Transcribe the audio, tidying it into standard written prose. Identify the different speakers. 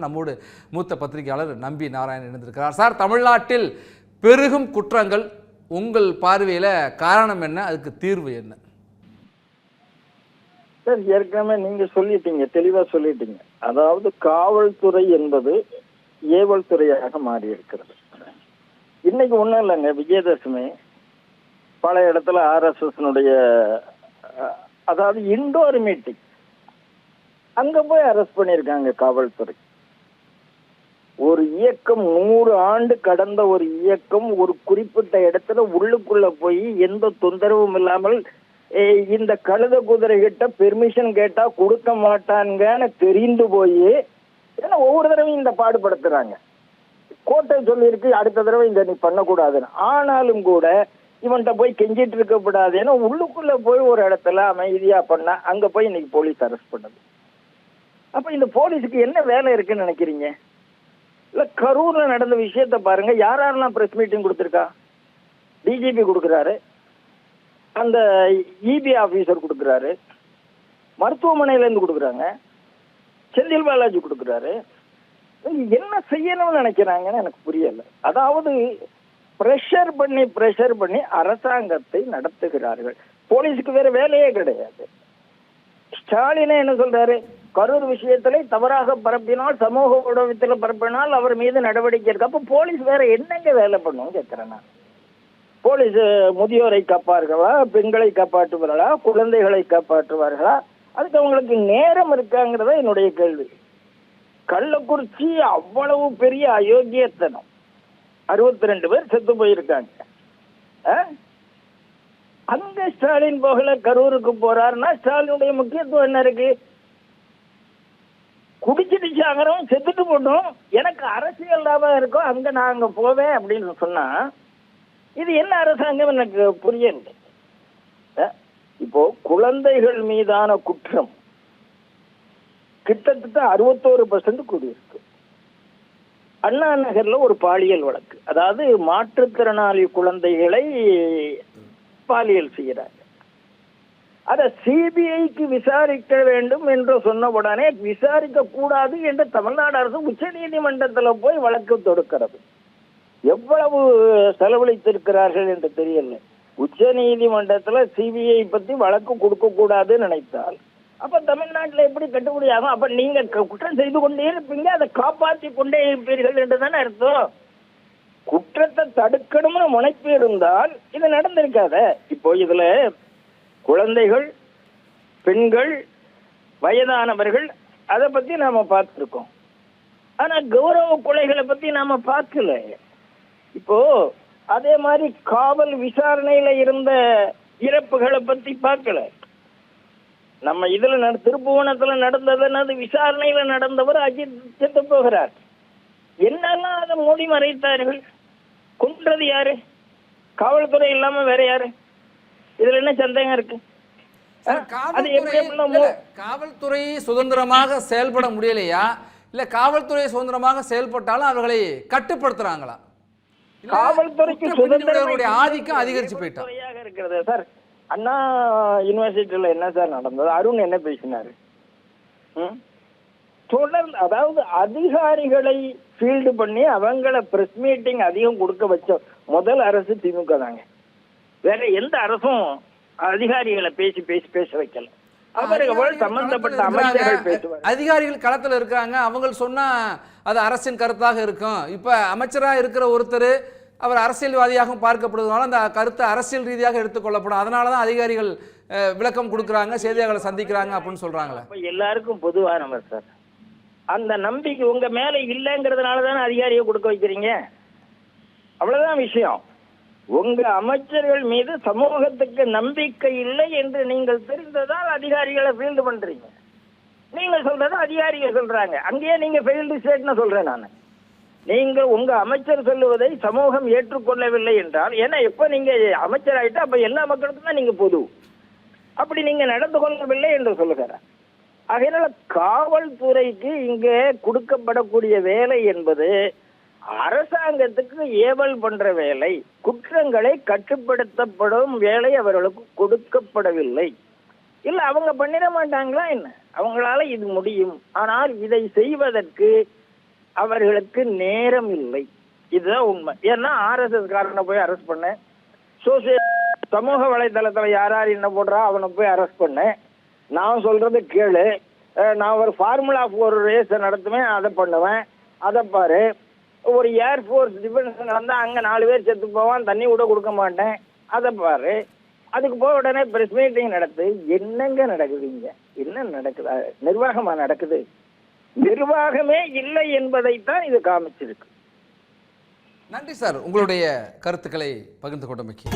Speaker 1: நம்மோடு மூத்த பத்திரிகையாளர் நம்பி நாராயணன் இணைந்திருக்கிறார். சார், தமிழ்நாட்டில் பெருகும் குற்றங்கள் உங்கள் பார்வையில் காரணம் என்ன, அதுக்கு தீர்வு என்ன?
Speaker 2: சார், ஏற்கனவே நீங்க சொல்லிட்டீங்க, தெளிவா சொல்லிட்டீங்க. அதாவது காவல்துறை என்பது ஏவல் துறையாக மாறி இருக்கிறது. இன்னைக்கு ஒண்ணும் இல்லைங்க, விஜயதசமி பல இடத்துல RSS அதாவது இண்டோர் மீட்டிங் அங்க போய் அரெஸ்ட் பண்ணியிருக்காங்க காவல்துறை. ஒரு இயக்கம் 100 ஆண்டு கடந்த ஒரு இயக்கம் ஒரு குறிப்பிட்ட இடத்துல உள்ளுக்குள்ள போய் எந்த தொந்தரவும் இல்லாமல் இந்த கழுத குதிரை கிட்ட பெர்மிஷன் கேட்டா கொடுக்க மாட்டாங்கன்னு தெரிந்து போய் ஏன்னா ஒவ்வொரு தடவையும் இந்த பாடுபடுத்துறாங்க. கோட்டை சொல்லியிருக்கு அடுத்த தடவை இந்த நீ பண்ணக்கூடாதுன்னு. ஆனாலும் கூட இவன்கிட்ட போய் கெஞ்சிட்டு இருக்கக்கூடாது. ஏன்னா உள்ளுக்குள்ள போய் ஒரு இடத்துல அமைதியா பண்ணா அங்க போய் இன்னைக்கு போலீஸ் அரெஸ்ட் பண்ணது. அப்ப இந்த போலீஸுக்கு என்ன வேலை இருக்குன்னு நினைக்கிறீங்க? இல்ல கரூர்ல நடந்த விஷயத்த பாருங்க. யாரெல்லாம் பிரஸ் மீட்டிங் கொடுத்திருக்கா? டிஜிபி கொடுக்கிறாரு, அந்த இபி ஆபீசர் கொடுக்கிறாரு, மருத்துவமனையில இருந்து கொடுக்குறாங்க, செந்தில் பாலாஜி கொடுக்கிறாரு. என்ன செய்யணும்னு நினைக்கிறாங்கன்னு எனக்கு புரியல. அதாவது பிரஷர் பண்ணி அரசாங்கத்தை நடத்துகிறார்கள். போலீஸுக்கு வேற வேலையே கிடையாது. ஸ்டாலினே என்ன சொல்றாரு? கரூர் விஷயத்திலே தவறாக பரப்பினால், சமூக ஊடகத்தில் பரப்பினால் அவர் மீது நடவடிக்கை இருக்கு. அப்ப போலீஸ் வேற என்னங்க வேலை பண்ணும் கேட்கிறேன் நான். போலீஸ் முதியோரை காப்பார்களா, பெண்களை காப்பாற்றுவார்களா, குழந்தைகளை காப்பாற்றுவார்களா? அதுக்கு அவங்களுக்கு நேரம் இருக்காங்கிறத என்னுடைய கேள்வி. கள்ளக்குறிச்சி அவ்வளவு பெரிய அயோக்கியத்தனம். 62 பேர் செத்து போயிருக்காங்க. அங்க ஸ்டாலின் போகல, கரூருக்கு போறாருன்னா ஸ்டாலினுடைய முக்கியத்துவம் என்ன இருக்கு? குடிச்சிட்டு சாகரம் செத்துட்டு போட்டோம், எனக்கு அரசியல் லாபம் இருக்கும், அங்க நான் அங்க போவேன் அப்படின்னு சொன்னா இது என்ன அரசாங்கம் எனக்கு புரியல. இப்போ குழந்தைகள் மீதான குற்றம் கிட்டத்தட்ட 61% கூடியிருக்கு. அண்ணா நகர்ல ஒரு பாலியல் வழக்கு, அதாவது மாற்றுத்திறனாளி குழந்தைகளை பாலியல் செய்கிறாங்க. அத சிபிஐக்கு விசாரிக்க வேண்டும் என்று சொன்ன உடனே விசாரிக்க கூடாது என்று தமிழ்நாடு அரசு உச்ச நீதிமன்றத்தில் போய் வழக்கு தொடுக்கிறது. எவ்வளவு செலவழித்திருக்கிறார்கள் என்று தெரியல. உச்ச நீதிமன்றத்துல சிபிஐ பத்தி வழக்கு கொடுக்க கூடாதுன்னு நினைத்தால் அப்ப தமிழ்நாட்டில் எப்படி கட்டுப்படி ஆகும்? அப்ப நீங்க குற்றம் செய்து கொண்டே இருப்பீங்க, அதை காப்பாற்றி கொண்டே இருப்பீர்கள் என்றுதானே அர்த்தம். குற்றத்தை தடுக்கணும்னு முனைப்பு இருந்தால் இது நடந்திருக்காத. இப்போ இதுல குழந்தைகள், பெண்கள், வயதானவர்கள் அதை பத்தி நாம பார்த்திருக்கோம். ஆனா கௌரவ கொலைகளை பத்தி நாம பார்க்கல. இப்போ அதே மாதிரி காவல் விசாரணையில இருந்த இறப்புகளை பத்தி பார்க்கல. நம்ம இதுல திருப்புவனத்துல நடந்தது விசாரணையில நடந்தவர் அஜித் செத்து போகிறார். என்னெல்லாம் அதை மூடி மறைத்தார்கள்? கொன்றது யாரு? காவல்துறை இல்லாம வேற யாரு? இதுல என்ன சந்தேகம் இருக்கு?
Speaker 1: காவல்துறை சுதந்திரமாக செயல்பட முடியலையா, இல்ல காவல்துறை சுதந்திரமாக செயல்பட்டாலும் அவர்களை கட்டுப்படுத்துறாங்களா?
Speaker 2: காவல்துறைக்கு சுதந்திரத்துடைய
Speaker 1: ஆதிக்கம் அதிகரிச்சு போயிட்டாங்க
Speaker 2: இருக்கிறது. சார், அண்ணா யூனிவர்சிட்டியில என்ன சார் நடந்தது? அருண் என்ன பேசினாரு? தொடர்ந்து அதாவது அதிகாரிகளை ஃபீல்டு பண்ணி அவங்கள பிரஸ் மீட்டிங் அதிகம் கொடுக்க வச்ச முதல் அரசு திமுக தாங்க. வேற எந்த அரசும் அதிகாரிகளை பேச வைக்கல. அவர்கள் சம்பந்தப்பட்ட அமைச்சர்கள் பேசுவாங்க.
Speaker 1: அதிகாரிகள் களத்துல இருக்காங்க, அவங்க சொன்னா அது அரசின் கருத்தாக இருக்கும். இப்ப அமைச்சரா இருக்கிற ஒருத்தர் அவர் அரசியல்வாதியாக பார்க்கப்படுவதனால அந்த கருத்தை அரசியல் ரீதியாக எடுத்துக்கொள்ளப்படும். அதனாலதான் அதிகாரிகள் விளக்கம் கொடுக்குறாங்க, செய்தியாளர்களை சந்திக்கிறாங்க அப்படின்னு சொல்றாங்களே.
Speaker 2: எல்லாருக்கும் பொதுவானவர் சார். அந்த நம்பிக்கை உங்க மேல இல்லைங்கிறதுனாலதானே அதிகாரியை கொடுக்க வைக்கிறீங்க. அவ்வளவுதான் விஷயம். உங்க அமைச்சர்கள் மீது சமூகத்துக்கு நம்பிக்கை இல்லை என்று நீங்கள் தெரிந்ததால் அதிகாரிகளை ஃபீல்டு பண்றீங்க. நீங்க சொல்றத அதிகாரிகள் சொல்றாங்க, அங்கேயே நீங்க ஃபெயில்டு ஸ்டேட்னு சொல்றேன் நான். நீங்க உங்க அமைச்சர் சொல்லுவதை சமூகம் ஏற்றுக்கொள்ளவில்லை என்றால், ஏன்னா எப்ப நீங்க அமைச்சர் ஆயிட்டா அப்ப எல்லா மக்களுக்கும் தான் நீங்க பொது. அப்படி நீங்க நடந்து கொள்ளவில்லை என்று சொல்லுகிறார். அதனால காவல்துறைக்கு இங்க கொடுக்கப்படக்கூடிய வேலை என்பது அரசாங்கத்துக்கு ஏவல் பண்ற வேலை. குற்றங்களை கட்டுப்படுத்தப்படும் வேலை அவர்களுக்கு கொடுக்கப்படவில்லை. இல்ல அவங்க பண்ணிட மாட்டாங்களா என்ன? அவங்களால இது முடியும். ஆனால் இதை செய்வதற்கு அவர்களுக்கு நேரம் இல்லை. இதுதான் உண்மை. ஏன்னா ஆர்எஸ்எஸ் காரனை போய் அரெஸ்ட் பண்ணேன், சமூக வலைதளத்துல யார் என்ன போடுறா அவனை போய் அரெஸ்ட் பண்ணேன். நான் சொல்றது கேளு, நான் ஒரு ஃபார்முலா 4 ரேஸ் நடத்துவேன், அதை பண்ணுவேன், அதை பாரு. ஒரு ஏர்ஃபோர்ஸ் டிஃபென்ஸ் நடந்தா அங்க 4 பேர் செத்து போவான், தண்ணி கூட கொடுக்க மாட்டேன், அதை பாரு. அதுக்கு போய் உடனே பிரஸ் மீட்டிங் நடத்து. என்னங்க நடக்குதுங்க? என்ன நடக்குதா? நிர்வாகமா நடக்குது? நிர்வாகமே இல்லை என்பதைத்தான் இது காமிச்சிருக்கு.
Speaker 1: நன்றி சார், உங்களுடைய கருத்துக்களை பகிர்ந்து கொண்டமைக்கு.